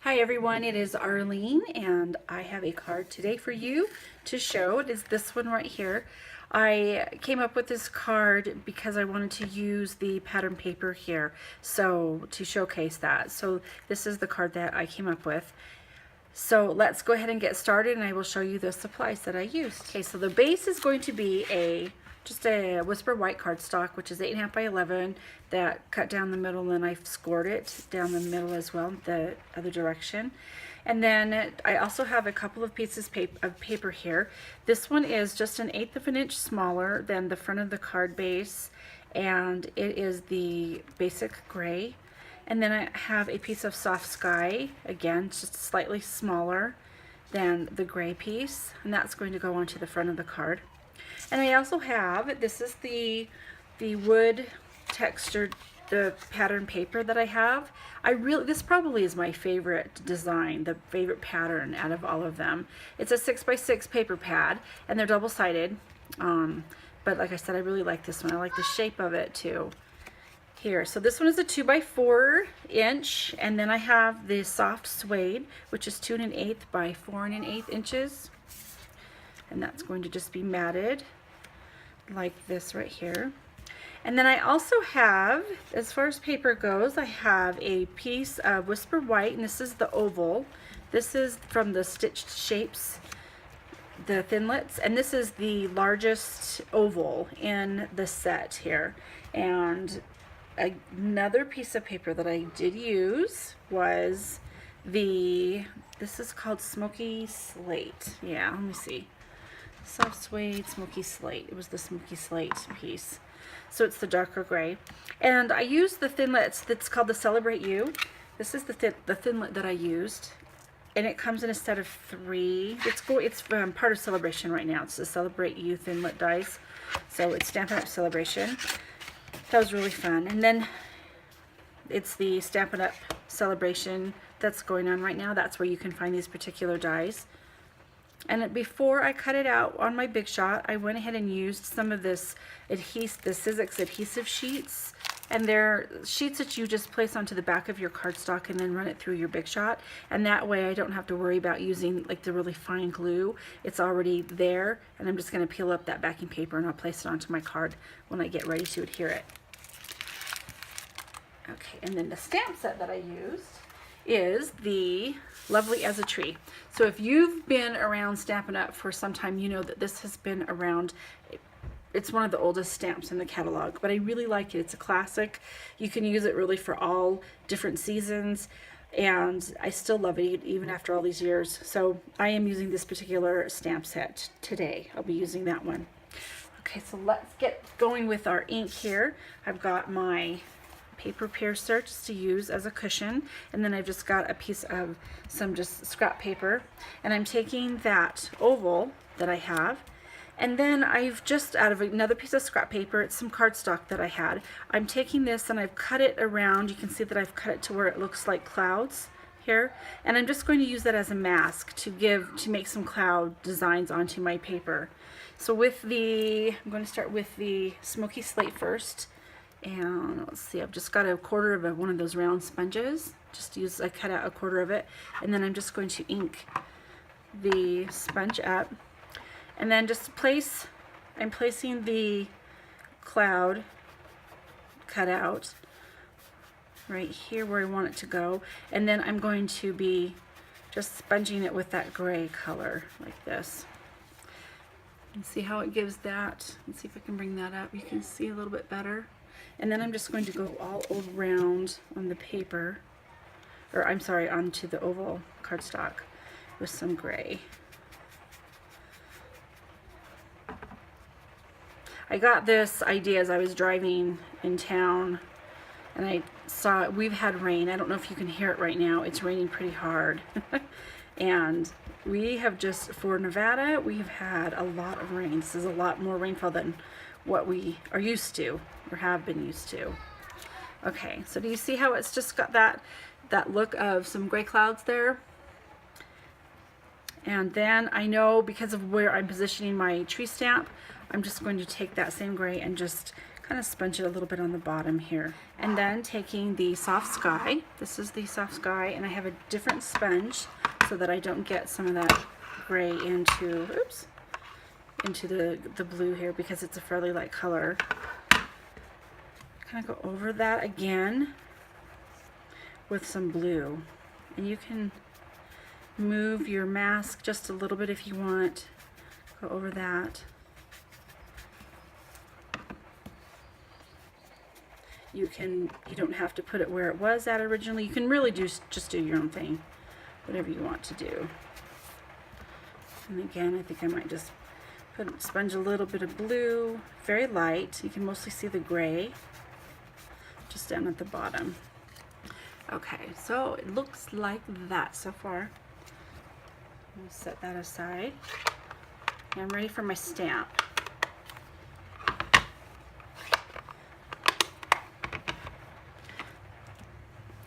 Hi everyone, it is Arlene and I have a card today for you to show. It is this one right here. I came up with this card because I wanted to use the pattern paper here to showcase that. So this is the card that I came up with. So let's go ahead and get started and I will show you the supplies that I used. Okay, so the base is going to be just a Whisper White cardstock, which is 8.5 by 11, that cut down the middle, and then I scored it down the middle as well, the other direction. And then I also have a couple of pieces of paper here. This one is just 1/8 of an inch smaller than the front of the card base, and it is the basic gray. And then I have a piece of Soft Sky, again, just slightly smaller than the gray piece, and that's going to go onto the front of the card. And I also have, this is the wood textured, the pattern paper that I have. This probably is my favorite design, the favorite pattern out of all of them. It's a 6x6 paper pad, and they're double-sided. But like I said, I really like this one. I like the shape of it too. Here, so this one is a 2x4 inch, and then I have the soft suede, which is 2 1/8 by 4 1/8 inches. And that's going to just be matted like this right here. And then I also have, as far as paper goes, I have a piece of Whisper White, and this is the oval. This is from the Stitched Shapes, the Thinlits, and this is the largest oval in the set here. And another piece of paper that I did use was this is called Smoky Slate. Yeah, let me see. Soft suede, smoky slate. It was the smoky slate piece. So it's the darker gray. And I used the Thinlits that's called the Celebrate You. This is the Thinlit that I used. And it comes in a set of 3. It's part of Celebration right now. It's the Celebrate You Thinlit dies. So it's Stampin' Up! Celebration. That was really fun. And then it's the Stampin' Up! Celebration that's going on right now. That's where you can find these particular dies. And before I cut it out on my Big Shot, I went ahead and used some of this the Sizzix adhesive sheets. And they're sheets that you just place onto the back of your cardstock and then run it through your Big Shot. And that way I don't have to worry about using like the really fine glue. It's already there, and I'm just going to peel up that backing paper and I'll place it onto my card when I get ready to adhere it. Okay, and then the stamp set that I used is the Lovely as a Tree. So if you've been around Stampin' Up! For some time, you know that this has been around. It's one of the oldest stamps in the catalog, but I really like it. It's a classic. You can use it really for all different seasons, and I still love it even after all these years. So I am using this particular stamp set today. I'll be using that one. Okay, so let's get going with our ink here. I've got my paper piercer just to use as a cushion, and then I've just got a piece of some just scrap paper, and I'm taking that oval that I have, and then I've just, out of another piece of scrap paper, it's some cardstock that I had, I'm taking this and I've cut it around. You can see that I've cut it to where it looks like clouds here, and I'm just going to use that as a mask to make some cloud designs onto my paper. So I'm going to start with the Smoky Slate first. And let's see, I've just got a quarter of one of those round sponges. I cut out a quarter of it, and then I'm just going to ink the sponge up, and then I'm placing the cloud cut out right here where I want it to go, and then I'm going to be just sponging it with that gray color like this. And see how it gives that. Let's see if I can bring that up. You can see a little bit better. And then I'm just going to go all around on the paper, or I'm sorry, onto the oval cardstock with some gray. I got this idea as I was driving in town, and I saw we've had rain. I don't know if you can hear it right now. It's raining pretty hard. And we have for Nevada, we've had a lot of rain. This is a lot more rainfall than what we are used to or have been used to. Okay, so do you see how it's just got that look of some gray clouds there? And then I know because of where I'm positioning my tree stamp, I'm just going to take that same gray and just kind of sponge it a little bit on the bottom here. And then taking the Soft Sky, this is the Soft Sky, and I have a different sponge so that I don't get some of that gray into, oops, into the blue here because it's a fairly light color. Kind of go over that again with some blue. And you can move your mask just a little bit if you want. Go over that. You don't have to put it where it was at originally. You can really just do your own thing, whatever you want to do. And again, I think I might just sponge a little bit of blue, very light. You can mostly see the gray just down at the bottom. Okay, so it looks like that so far. I'm gonna set that aside. And I'm ready for my stamp.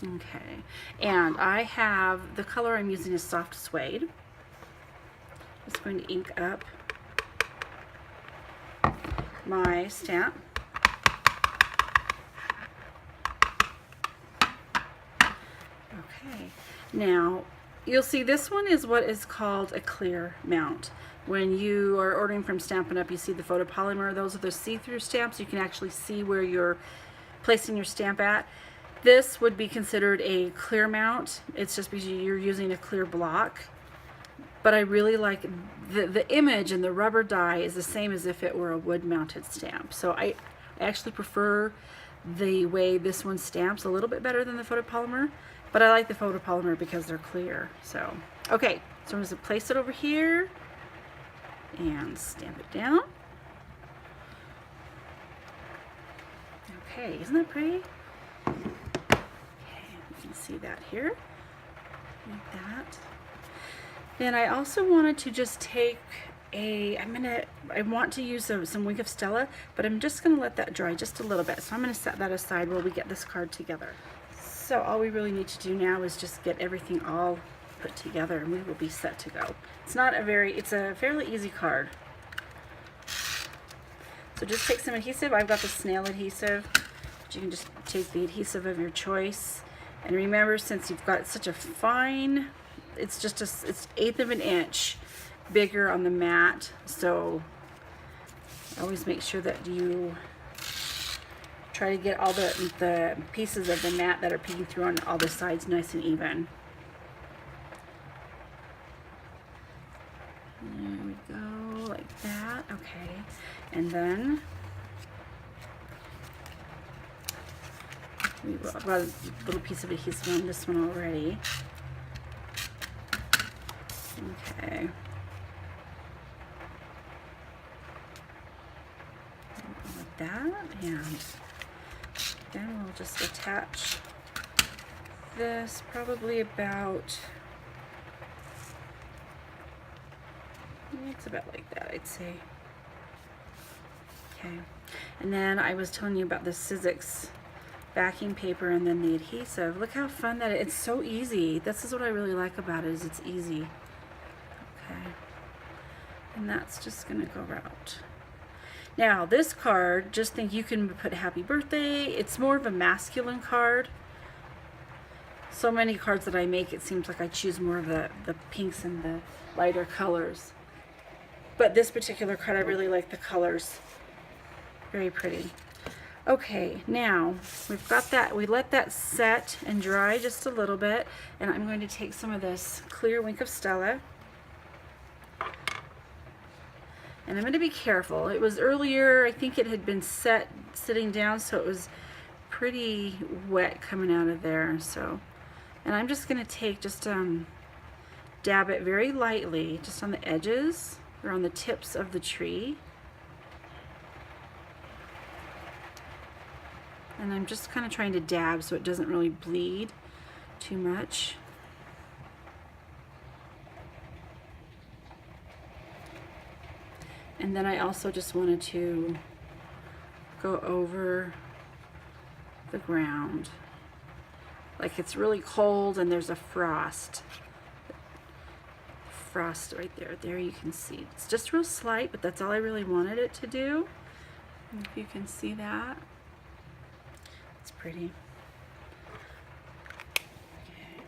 Okay, and I have, the color I'm using is Soft Suede. Just going to ink up my stamp. Okay, now you'll see this one is what is called a clear mount. When you are ordering from Stampin' Up, you see the photopolymer. Those are the see-through stamps. You can actually see where you're placing your stamp at. This would be considered a clear mount. It's just because you're using a clear block. But I really like the image, and the rubber die is the same as if it were a wood-mounted stamp. So I actually prefer the way this one stamps a little bit better than the photopolymer. But I like the photopolymer because they're clear. So, okay, so I'm just going to place it over here and stamp it down. Okay, isn't that pretty? Okay, you can see that here, like that. Then I also wanted to just take I want to use some Wink of Stella, but I'm just going to let that dry just a little bit. So I'm going to set that aside while we get this card together. So all we really need to do now is just get everything all put together and we will be set to go. It's a fairly easy card. So just take some adhesive. I've got the snail adhesive, but you can just take the adhesive of your choice. And remember, since you've got such a fine, it's 1/8 of an inch bigger on the mat, so always make sure that you try to get all the pieces of the mat that are peeking through on all the sides nice and even. There we go, like that. Okay, and then I've got a little piece of adhesive on this one already. Okay. Like that, and then we'll just attach this probably about, it's about like that, I'd say. Okay, and then I was telling you about the Sizzix backing paper and then the adhesive. Look how fun that is. It's so easy. This is what I really like about it, is it's easy. Okay, and that's just gonna go out. Now this card, just think you can put happy birthday. It's more of a masculine card. So many cards that I make, it seems like I choose more of the pinks and the lighter colors. But this particular card, I really like the colors. Very pretty. Okay, now we've got that. We let that set and dry just a little bit, and I'm going to take some of this clear Wink of Stella. And I'm going to be careful. It was earlier, I think it had been sitting down, so it was pretty wet coming out of there. So, and I'm just going to take, dab it very lightly, just on the edges or on the tips of the tree. And I'm just kind of trying to dab so it doesn't really bleed too much. And then I also just wanted to go over the ground. Like it's really cold and there's a frost. Frost right there. There you can see. It's just real slight, but that's all I really wanted it to do. If you can see that, it's pretty. Okay.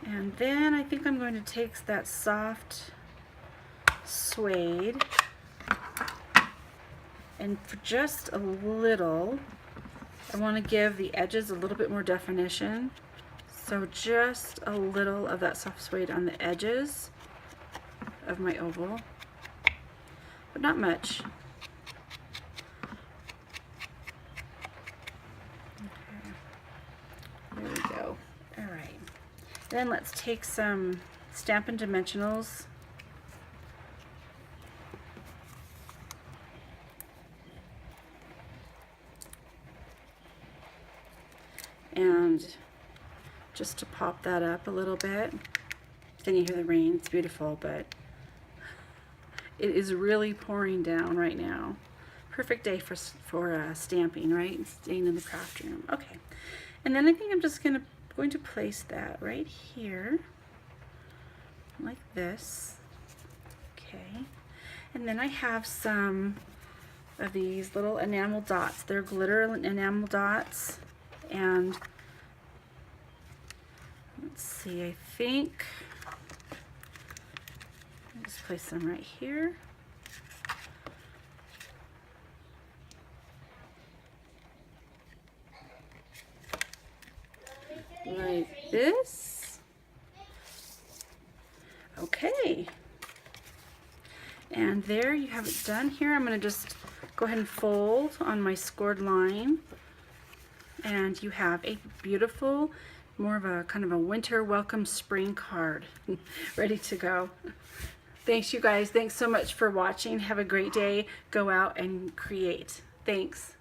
And then I think I'm going to take that soft suede and for just a little, I want to give the edges a little bit more definition. So just a little of that soft suede on the edges of my oval, but not much. Okay. There we go. All right. Then let's take some Stampin' Dimensionals. And just to pop that up a little bit. Then you hear the rain. It's beautiful, but it is really pouring down right now. Perfect day for stamping, right? Staying in the craft room. Okay. And then I think I'm just going to place that right here, like this. Okay. And then I have some of these little enamel dots. They're glitter enamel dots. And let's see, I think I'll just place them right here. Like this. Okay. And there you have it done here. I'm going to just go ahead and fold on my scored line. And you have a beautiful, more of a kind of a winter welcome spring card ready to go. Thanks, you guys. Thanks so much for watching. Have a great day. Go out and create. Thanks.